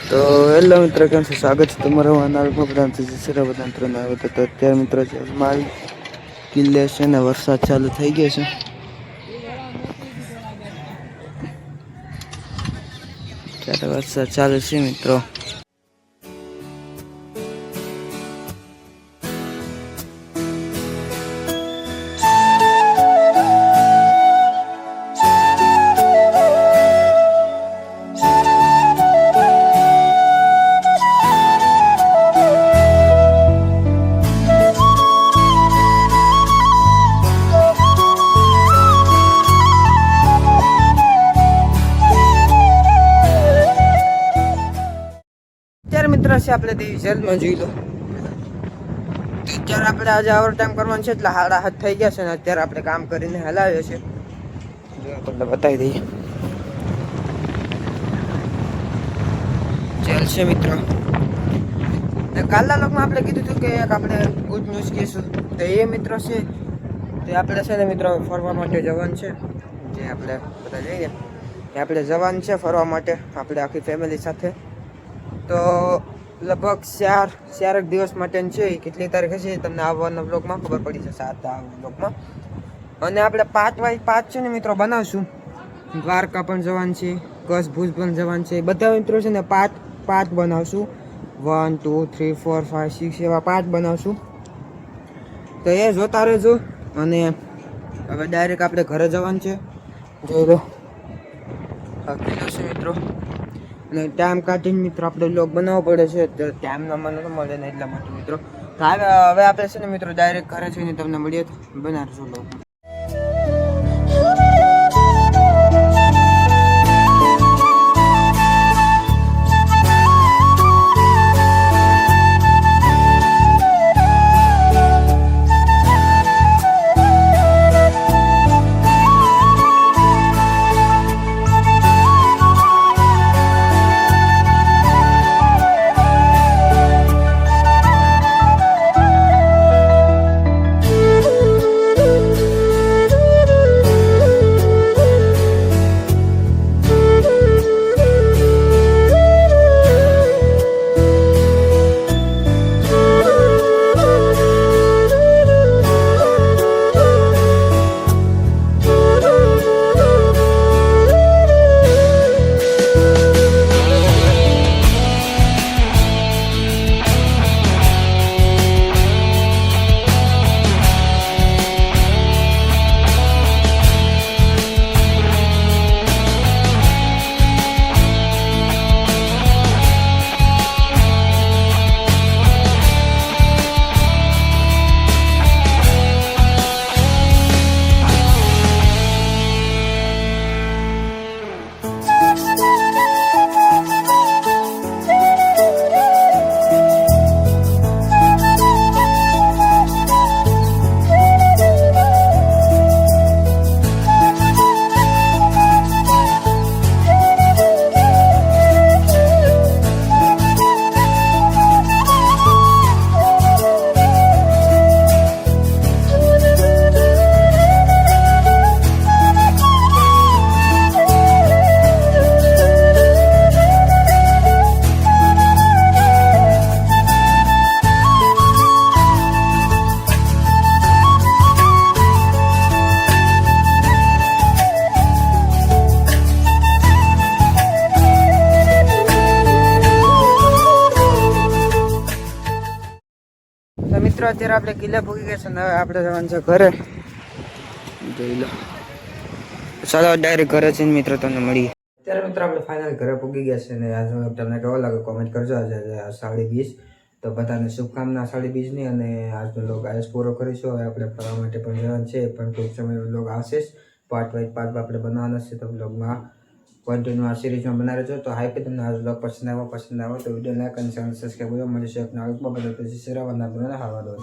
તો હેલો મિત્ર, કેમ છે? સ્વાગત છે તમારું અનાલમાં બધા આવે તો અત્યારે મિત્રો છે મારી કિલ્લે છે ને વરસાદ ચાલુ થઈ ગયો છે. ત્યારે વરસાદ ચાલુ છે મિત્રો. મિત્ર છે આપણે દેવી જેલમાં જોઈ લો. અત્યારે આપણે આજે ઓવર ટાઈમ કરવાનું છે એટલે 7:30 થઈ ગયા છે ને અત્યારે આપણે કામ કરીને હલાવ્યો છે. તમને બતાવી દઈએ જેલ છે મિત્ર. કાલના લોકમાં આપણે કીધું હતું કે એક આપણે ગુડ ન્યૂઝ કહીશું તો એ મિત્રો છે તે આપણે છે ને મિત્રો ફરવા માટે જવાનું છે. જે આપણે બધા જઈએ એ આપણે જવાનું છે ફરવા માટે આપણે આખી ફેમિલી સાથે. તો લગભગ ચાર દિવસ માટે છે. કેટલી તારીખે છે તમને આવવાના બ્લોગમાં ખબર પડી છે, 7 બ્લોગમાં. અને આપણે 5x5 છે ને મિત્રો બનાવશું. દ્વારકા પણ જવાનું છે, કચ્છ ભુજ પણ જવાનું છે. બધા મિત્રો છે ને 5 બનાવશું. 1 2 3 4 5 6 એવા 5 બનાવશું. તો એ જોતા રહેજો. અને હવે ડાયરેક્ટ આપણે ઘરે જવાનું છે. જોઈ લો કિલ્લો છે મિત્રો. અને ટાઈમ કાઢીને મિત્રો આપણે વ્લોગ બનાવવો પડે છે. તો ટાઈમ ન મળે ને એટલા માટે મિત્રો. તો હવે આપણે છે ને મિત્રો ડાયરેક્ટ ઘરે જઈને તમને મળીએ તો બનાવશું વ્લોગ. મિત્રો અત્યારે આપણે કિલ્લા ભૂગી ગયા છે ને હવે આપણે જવાનું છે ઘરે. જોઈ લો. ચાલો ડાયરેક્ટ ઘરે છે મિત્રો તમને મળીએ. અત્યારે મિત્રો આપણે ફાઇનલ ઘરે ભૂગી ગયા છે ને આજે તમને કેવો લાગે કોમેન્ટ કરજો. આજે 20:30 તો બધાને શુભકામના 20:30ની. અને આજનો વ્લોગ આજે પૂરો કરીશું. હવે આપણે ફરવા માટે પણ જવાનું છે પણ ટૂંક સમયમાં વ્લોગ આવશે જ. પાર્ટ આપણે બનાવવાના છે તો વ્લોગમાં કન્ટિન્યુ આ સિરીઝમાં બનાવી રહેજો. તો હાઈ તમને આ વ્લોગ પસંદ આવ્યો તો વિડીયો લાઈક અને ચેનલ સબસ્ક્રાઈબ કરો. મળીશું એક નવા વ્લોગમાં. બધા પછી શેરવાના બનાવવા દો.